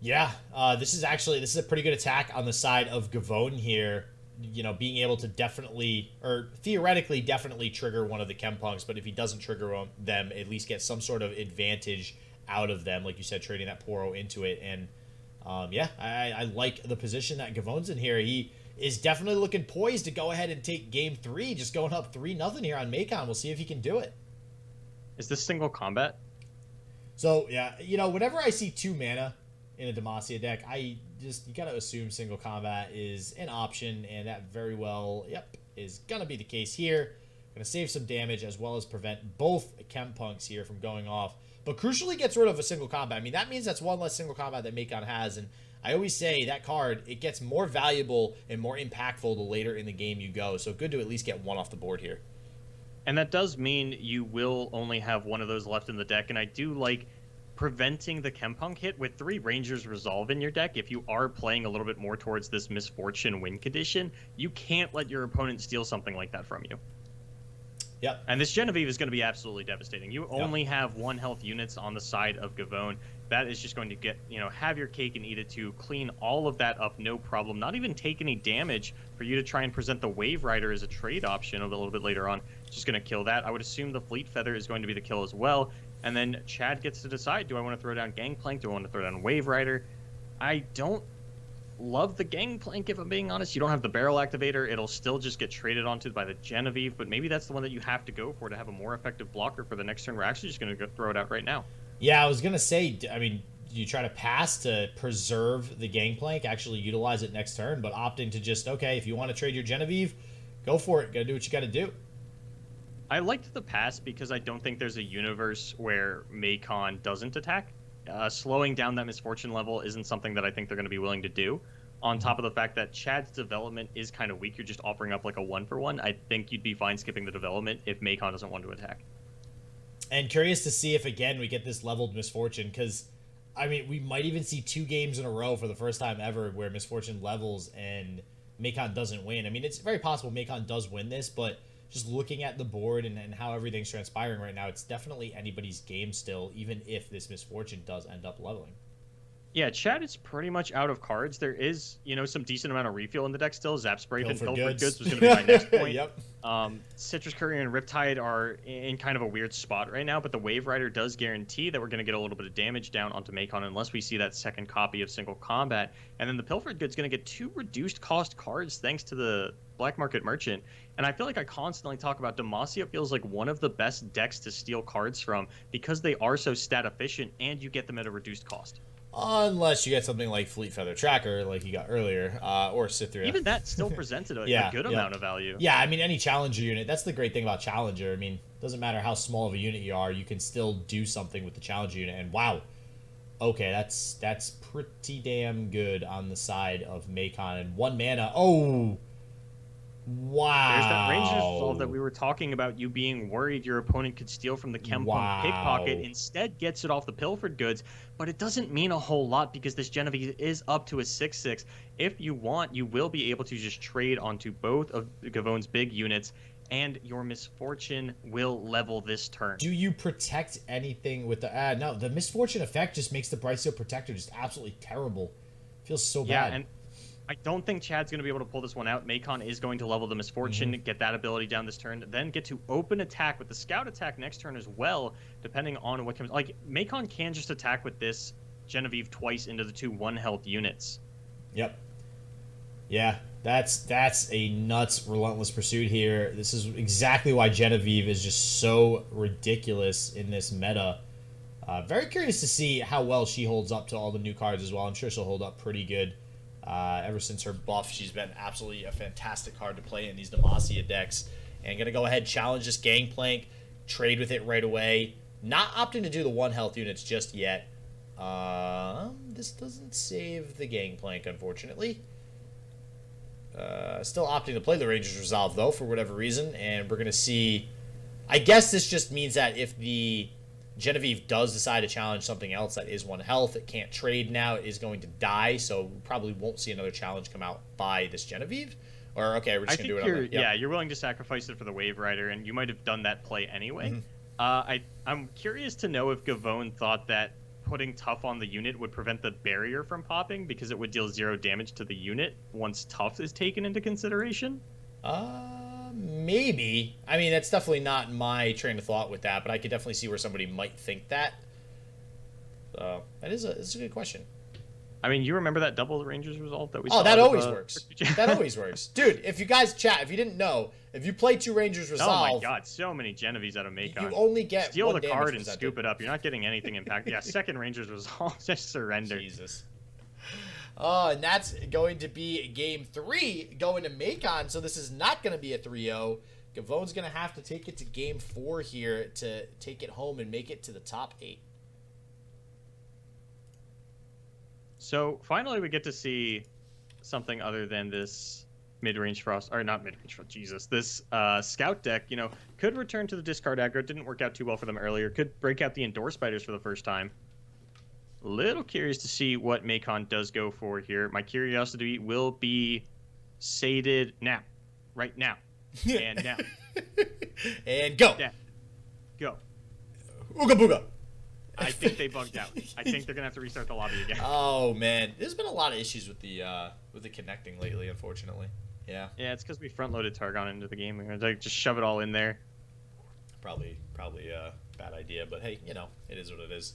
Yeah, this is a pretty good attack on the side of Gavone here. You know, being able to definitely, or theoretically definitely trigger one of the Chempunks, but if he doesn't trigger them, at least get some sort of advantage out of them, like you said, trading that Poro into it. And, yeah, I like the position that Gavone's in here. He is definitely looking poised to go ahead and take game 3, just going up 3-0 here on Maykon. We'll see if he can do it. Is this single combat? So, yeah, you know, whenever I see 2 mana in a Demacia deck, you gotta assume single combat is an option, and that very well, is gonna be the case here. Gonna save some damage as well as prevent both Chempunks here from going off, but crucially gets rid of a single combat. I mean, that means that's one less single combat that Maykon has, and I always say that card, it gets more valuable and more impactful the later in the game you go, so good to at least get 1 off the board here. And that does mean you will only have 1 of those left in the deck, and I do like preventing the Chempunk hit with 3 Rangers Resolve in your deck. If you are playing a little bit more towards this Misfortune win condition, you can't let your opponent steal something like that from you. Yep. And this Genevieve is going to be absolutely devastating. You only have 1 health units on the side of Gavone. That is just going to get, have your cake and eat it too. Clean all of that up, no problem. Not even take any damage for you to try and present the Wave Rider as a trade option a little bit later on. Just going to kill that. I would assume the Fleet Feather is going to be the kill as well. And then Chad gets to decide, do I want to throw down Gangplank? Do I want to throw down Wave Rider? I don't love the Gangplank, if I'm being honest. You don't have the Barrel Activator. It'll still just get traded onto by the Genevieve, but maybe that's the one that you have to go for to have a more effective blocker for the next turn. We're actually just going to throw it out right now. Yeah, I was going to say, I mean, do you try to pass to preserve the Gangplank, actually utilize it next turn, but opting to just, okay, if you want to trade your Genevieve, go for it. Got to do what you got to do. I liked the pass because I don't think there's a universe where Maykon doesn't attack. Slowing down that Misfortune level isn't something that I think they're going to be willing to do. On top of the fact that Chad's development is kind of weak, you're just offering up like a 1-for-1. I think you'd be fine skipping the development if Maykon doesn't want to attack. And curious to see if, again, we get this leveled Misfortune, because, I mean, we might even see 2 games in a row for the first time ever where Misfortune levels and Maykon doesn't win. I mean, it's very possible Maykon does win this, but just looking at the board and how everything's transpiring right now, it's definitely anybody's game still, even if this Misfortune does end up leveling. Yeah, Chad is pretty much out of cards. There is, some decent amount of refuel in the deck still. Zap Spray and Pilfered Goods was going to be my next point. Yep. Citrus Courier and Riptide are in kind of a weird spot right now, but the Wave Rider does guarantee that we're going to get a little bit of damage down onto Maykon unless we see that second copy of Single Combat. And then the Pilfered Goods going to get 2 reduced cost cards thanks to the Black Market Merchant. And I feel like I constantly talk about Demacia feels like one of the best decks to steal cards from because they are so stat efficient and you get them at a reduced cost. Unless you get something like Fleet Feather Tracker, like you got earlier, or Cythria. Even that still presented a good amount of value. Yeah, I mean, any Challenger unit, that's the great thing about Challenger. I mean, it doesn't matter how small of a unit you are, you can still do something with the Challenger unit. And wow, okay, that's pretty damn good on the side of Maykon. And 1 mana, Wow. There's that Rangers resolve that we were talking about, you being worried your opponent could steal from the Chempunk pickpocket. Instead gets it off the pilfered goods, but it doesn't mean a whole lot because this Genevieve is up to a 6/6. If you want, you will be able to just trade onto both of Gavone's big units, and your misfortune will level this turn. Do you protect anything with the... no, the misfortune effect just makes the Brightsteel Protector just absolutely terrible. Feels so bad. Yeah, and I don't think Chad's going to be able to pull this one out. Maykon is going to level the misfortune, get that ability down this turn, then get to open attack with the scout attack next turn as well, depending on what comes. Like, Maykon can just attack with this Genevieve twice into the 2 1-health units. Yep. Yeah, that's a nuts, relentless pursuit here. This is exactly why Genevieve is just so ridiculous in this meta. Very curious to see how well she holds up to all the new cards as well. I'm sure she'll hold up pretty good. Ever since her buff, she's been absolutely a fantastic card to play in these Demacia decks. And going to go ahead, challenge this Gangplank, trade with it right away. Not opting to do the 1-health units just yet. This doesn't save the Gangplank, unfortunately. Still opting to play the Rangers Resolve, though, for whatever reason. And we're going to see... I guess this just means that if the Genevieve does decide to challenge something else that is 1 health, it can't trade now, it is going to die, so we probably won't see another challenge come out by this Genevieve. Or, okay, we're just going to do it on the... Yep. Yeah, you're willing to sacrifice it for the Wave Rider, and you might have done that play anyway. I'm curious to know if Gavone thought that putting Tough on the unit would prevent the barrier from popping, because it would deal 0 damage to the unit once Tough is taken into consideration. Maybe. I mean, that's definitely not my train of thought with that, but I could definitely see where somebody might think that. So, it's a good question. I mean, you remember that double Rangers result that we saw? Oh, that always works. That always works. Dude, if you guys chat, if you didn't know, if you play 2 Rangers Resolve... Oh my god, so many Genevieves out of Maykon. You only get Steal one the card and presented. scoop it up. You're not getting anything impact. Yeah, second Rangers Resolve, just surrender. Jesus. And that's going to be game 3 going to Maykon, so this is not going to be a 3-0. Gavone's going to have to take it to game 4 here to take it home and make it to the top 8. So finally we get to see something other than this mid-range frost, or not mid-range frost, Jesus. This scout deck, you know, could return to the discard aggro. Didn't work out too well for them earlier. Could break out the Endure Spiders for the first time. Little curious to see what Maykon does go for here. My curiosity will be sated now. Right now. And now. And go. Yeah. Go. Ooga booga. I think they bugged out. I think they're gonna have to restart the lobby again. Oh man, there's been a lot of issues with the connecting lately, unfortunately. Yeah. Yeah, it's because we front-loaded Targon into the game. We're gonna like, just shove it all in there. Probably a bad idea, but hey, you know, it is what it is.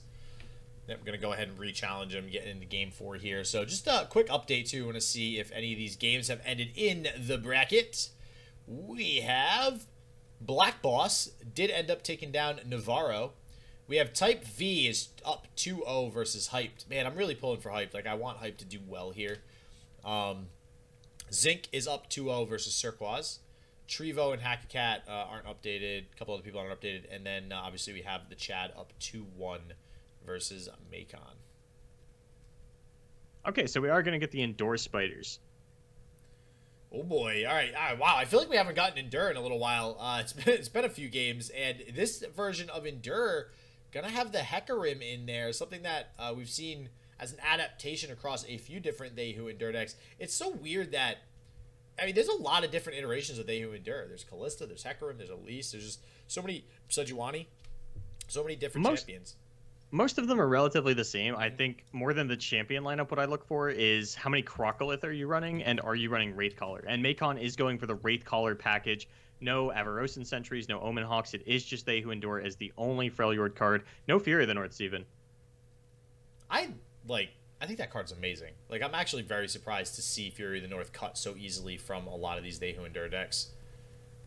Yep, we're gonna go ahead and re-challenge him, get into game 4 here. So just a quick update too. Want to see if any of these games have ended in the bracket. We have Black Boss did end up taking down Navarro. We have Type V is up 2-0 versus Hyped. Man, I'm really pulling for Hyped. Like, I want Hyped to do well here. Zinc is up 2-0 versus Cirquoise. Trevo and Hackacat aren't updated. A couple other people aren't updated. And then, obviously, we have the Chad up 2-1 versus Maykon. Okay, so we are going to get the Endure Spiders. Oh boy! All right, wow! I feel like we haven't gotten Endure in a little while. It's been a few games, and this version of Endure gonna have the Hecarim in there, something that we've seen as an adaptation across a few different They Who Endure decks. It's so weird that, I mean, there's a lot of different iterations of They Who Endure. There's Callista, there's Hecarim, there's Elise, there's just so many Sejuani, so many different champions. Most of them are relatively the same. I think more than the champion lineup, what I look for is how many Crocolith are you running, and are you running Wraithcaller? And Maykon is going for the Wraithcaller package. No Avarosan Sentries, no Omen Hawks. It is just They Who Endure as the only Freljord card. No Fury of the North, Steven. I think that card's amazing. Like, I'm actually very surprised to see Fury of the North cut so easily from a lot of these They Who Endure decks.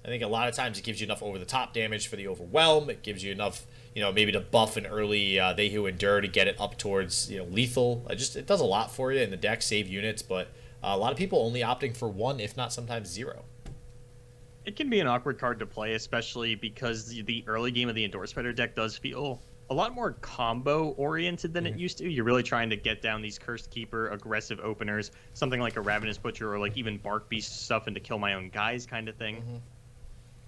I think a lot of times it gives you enough over-the-top damage for the Overwhelm. It gives you enough, you know, maybe to buff an early They Who Endure to get it up towards, you know, lethal. It does a lot for you in the deck, save units, but a lot of people only opting for 1, if not sometimes 0. It can be an awkward card to play, especially because the early game of the Endure Spider deck does feel a lot more combo oriented than it used to. You're really trying to get down these Cursed Keeper aggressive openers, something like a Ravenous Butcher or like even Bark Beast stuff and to kill my own guys kind of thing.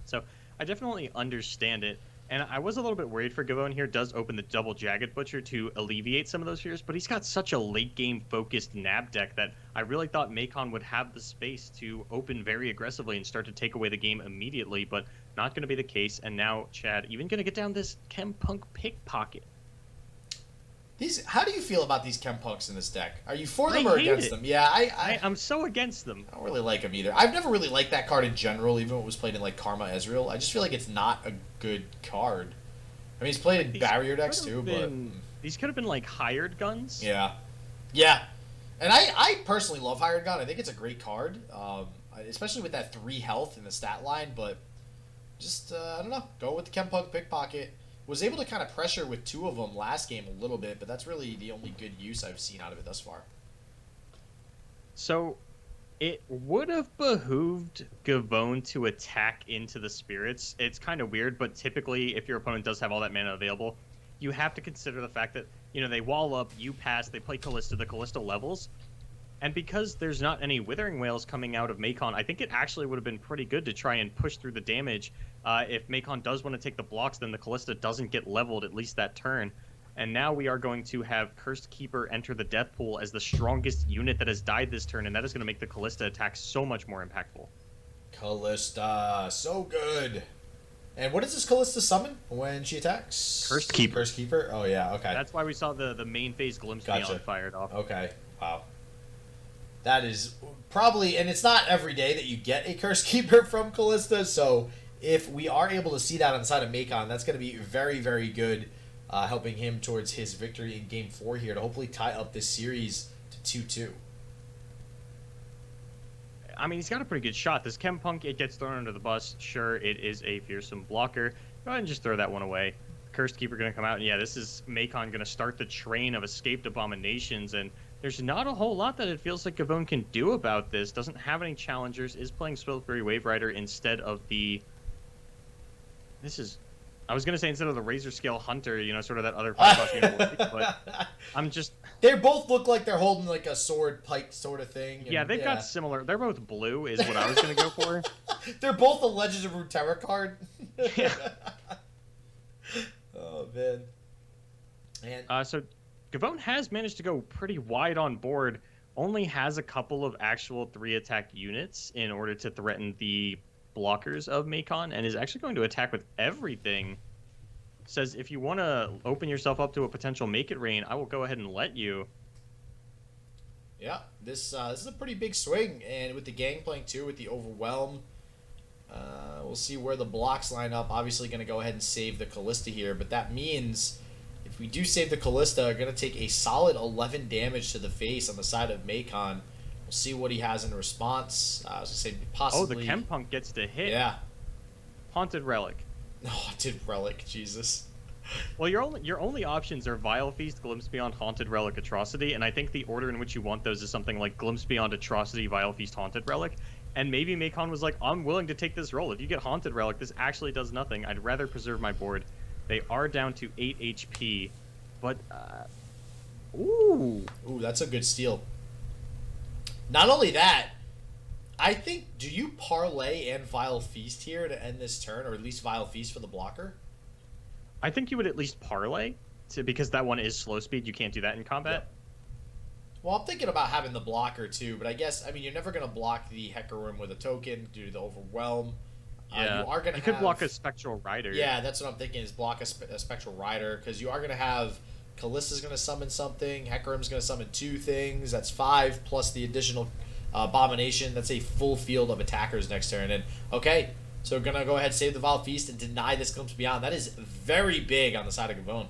So I definitely understand it. And I was a little bit worried for Gavone here. Does open the double Jagged Butcher to alleviate some of those fears, but he's got such a late game focused nab deck that I really thought Maykon would have the space to open very aggressively and start to take away the game immediately, but not going to be the case. And now Chad even going to get down this Chempunk Pickpocket. How do you feel about these Chempunks in this deck? Are you for them or against them? Yeah, I'm so against them. I don't really like them either. I've never really liked that card in general, even when it was played in like Karma Ezreal. I just feel like it's not a good card. I mean, it's played in barrier decks too, but these could have been like hired guns. Yeah, yeah. And I personally love Hired Gun. I think it's a great card, especially with that 3 health in the stat line. But just I don't know, go with the Chempunk Pickpocket. Was able to kind of pressure with 2 of them last game a little bit, but that's really the only good use I've seen out of it thus far. So it would have behooved Gavone to attack into the spirits. It's kind of weird, but typically if your opponent does have all that mana available, you have to consider the fact that, you know, they wall up, you pass, they play Callista, the Callista levels. And because there's not any Withering Wails coming out of Maykon, I think it actually would have been pretty good to try and push through the damage. If Maykon does want to take the blocks, then the Callista doesn't get leveled at least that turn. And now we are going to have Cursed Keeper enter the death pool as the strongest unit that has died this turn, and that is going to make the Callista attack so much more impactful. Callista, so good. And what does this Callista summon when she attacks? Cursed Keeper. Cursed Keeper? Oh, yeah, okay. That's why we saw the main phase Glimpse Beyond fired off. Okay, wow. That is probably, and it's not every day that you get a Cursed Keeper from Callista, so if we are able to see that on the side of Maykon, that's going to be very, very good, helping him towards his victory in Game 4 here to hopefully tie up this series to 2-2. I mean, he's got a pretty good shot. This Chempunk, it gets thrown under the bus. Sure, it is a fearsome blocker. Go ahead and just throw that one away. Cursed Keeper going to come out, and yeah, this is Maykon going to start the train of escaped abominations, and there's not a whole lot that it feels like Gavone can do about this. Doesn't have any challengers, is playing Spilsbury Wave Rider instead of the... I was going to say instead of the Razor Scale Hunter, you know, sort of that other 5-buff unit, but I'm just... They both look like they're holding like a sword pike sort of thing. And, yeah, they've got similar... They're both blue is what I was going to go for. They're both a Legends of Runeterra card. Yeah. Oh, man. And so Gavone has managed to go pretty wide on board, only has a couple of actual 3-attack units in order to threaten the blockers of Maykon, and is actually going to attack with everything. Says, if you want to open yourself up to a potential Make It Rain, I will go ahead and let you. Yeah, this is a pretty big swing, and with the Gangplank too, with the Overwhelm, we'll see where the blocks line up. Obviously going to go ahead and save the Callista here, but that means if we do save the Callista, we're going to take a solid 11 damage to the face on the side of Maykon. We'll see what he has in response. I was going to say possibly... Oh, the Chempunk gets to hit. Yeah. Haunted Relic. Haunted Relic, Jesus. Well, your only options are Vile Feast, Glimpse Beyond, Haunted Relic, Atrocity, and I think the order in which you want those is something like Glimpse Beyond, Atrocity, Vile Feast, Haunted Relic. And maybe Maykon was like, I'm willing to take this roll. If you get Haunted Relic, this actually does nothing. I'd rather preserve my board. They are down to 8 HP, but... Ooh, that's a good steal. Not only that, I think, do you parlay and Vile Feast here to end this turn, or at least Vile Feast for the blocker? I think you would at least parlay, because that one is slow speed. You can't do that in combat. Yeah. Well, I'm thinking about having the blocker too, but I guess, I mean, you're never going to block the Hecarim with a token due to the Overwhelm. Yeah, you are going to could block a Spectral Rider. Yeah, that's what I'm thinking, is block a Spectral Rider, because you are going to have... Callista's going to summon something, Hecarim's going to summon 2 things, that's 5, plus the additional Abomination. That's a full field of attackers next turn. And, okay, so we're going to go ahead and save the Vile Feast and deny this Glimpse Beyond. That is very big on the side of Gavone.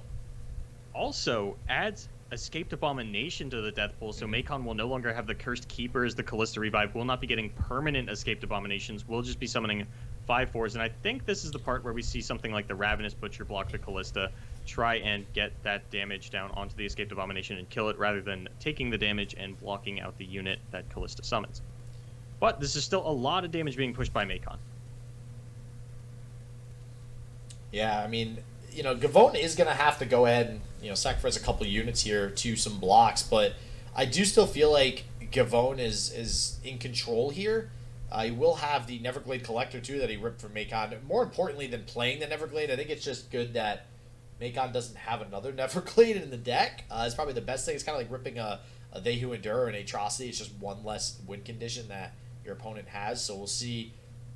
Also, adds Escaped Abomination to the death pool, so Maykon will no longer have the Cursed Keepers, the Callista Revive, will not be getting permanent Escaped Abominations, we'll just be summoning 5/4s, and I think this is the part where we see something like the Ravenous Butcher block the Callista, try and get that damage down onto the Escaped Abomination and kill it, rather than taking the damage and blocking out the unit that Callista summons. But this is still a lot of damage being pushed by Maykon. Yeah, I mean, you know, Gavone is going to have to go ahead and, you know, sacrifice a couple units here to some blocks, but I do still feel like Gavone is in control here. He will have the Neverglade Collector, too, that he ripped from Maykon. More importantly than playing the Neverglade, I think it's just good that Maykon doesn't have another Neverglade in the deck. It's probably the best thing. It's kind of like ripping a They Who Endure or an Atrocity. It's just one less win condition that your opponent has. So we'll see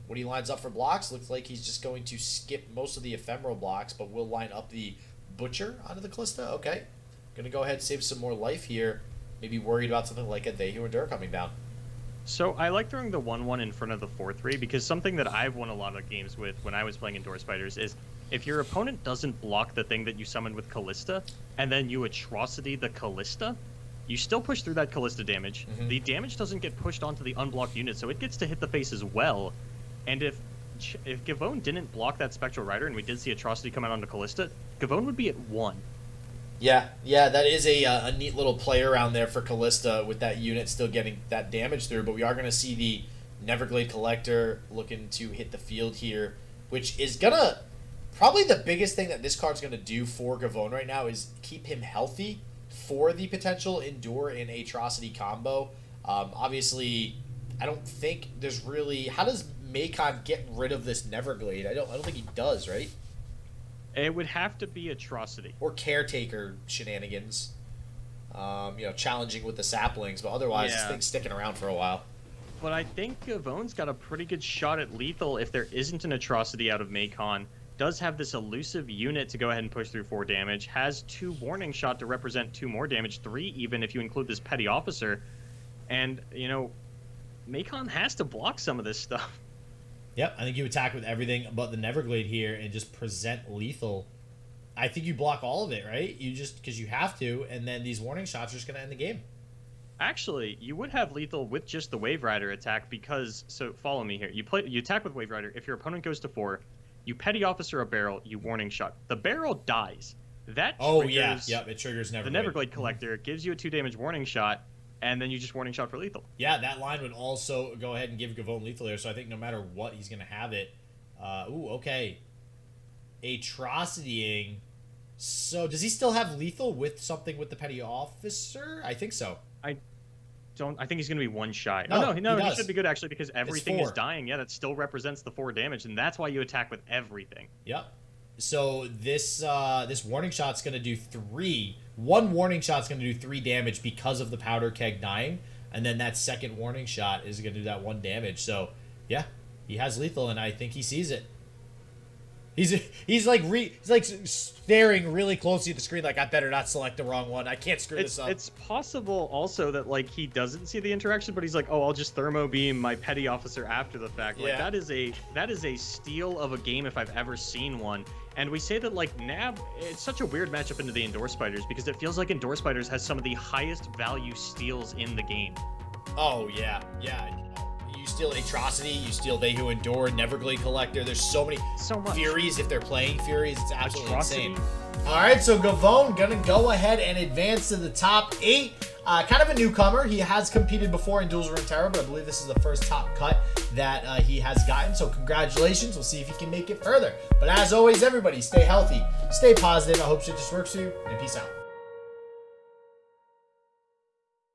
what he lines up for blocks. Looks like he's just going to skip most of the ephemeral blocks, but will line up the Butcher onto the Callista. Okay. Going to go ahead and save some more life here. Maybe worried about something like a They Who Endure coming down. So I like throwing the 1/1 in front of the 4/3 because something that I've won a lot of games with when I was playing Endurance Fighters is if your opponent doesn't block the thing that you summoned with Callista and then you Atrocity the Callista, you still push through that Callista damage. Mm-hmm. The damage doesn't get pushed onto the unblocked unit, so it gets to hit the face as well. And if Gavone didn't block that Spectral Rider and we did see Atrocity come out onto Callista, Gavone would be at 1. Yeah, that is a neat little play around there for Callista with that unit still getting that damage through, but we are going to see the Neverglade Collector looking to hit the field here, which is going to... Probably the biggest thing that this card's going to do for Gavone right now is keep him healthy for the potential Endure and Atrocity combo. Obviously, I don't think there's really... How does Maykon get rid of this Neverglade? I don't think he does, right? It would have to be Atrocity. Or Caretaker shenanigans. You know, challenging with the saplings, but otherwise this thing's sticking around for a while. But I think Gavone's got a pretty good shot at lethal if there isn't an Atrocity out of Maykon. Does have this elusive unit to go ahead and push through 4 damage. Has 2 Warning Shot to represent 2 more damage. 3 even if you include this Petty Officer. And, you know, Maykon has to block some of this stuff. Yep, I think you attack with everything but the Neverglade here and just present lethal. I think you block all of it, right? You just, because you have to, and then these warning shots are just going to end the game. Actually, you would have lethal with just the Wave Rider attack because, so follow me here. You attack with Wave Rider. If your opponent goes to 4, you Petty Officer a barrel, you warning shot. The barrel dies. That triggers it triggers Neverglade. The Neverglade Collector, gives you a 2 damage warning shot, and then you just warning shot for lethal. Yeah, that line would also go ahead and give Gavone lethal here, so I think no matter what, he's going to have it. Okay. Atrocitying. So, does he still have lethal with something with the Petty Officer? I think so. I think he's going to be 1 shy. No, he should be good, actually, because everything is dying. Yeah, that still represents the 4 damage, and that's why you attack with everything. Yep. So, this warning shot's going to do 3... One warning shot's going to do 3 damage because of the powder keg dying, and then that second warning shot is going to do that 1 damage. So, yeah, he has lethal, and I think he sees it. He's like staring really closely at the screen, like I better not select the wrong one. I can't screw this up. It's possible also that like he doesn't see the interaction, but he's like, oh, I'll just thermo beam my Petty Officer after the fact. Like that is a steal of a game if I've ever seen one. And we say that like Nab, it's such a weird matchup into the Endure Spiders because it feels like Endure Spiders has some of the highest value steals in the game. Oh yeah. You steal Atrocity, you steal They Who Endure, Neverglade Collector. There's so much Furies if they're playing Furies. It's absolutely insane. All right, so Gavone gonna go ahead and advance to the top 8. Kind of a newcomer. He has competed before in Duels of Runeterra, but I believe this is the first top cut that he has gotten. So congratulations. We'll see if he can make it further. But as always, everybody, stay healthy, stay positive. I hope shit just works for you, and peace out.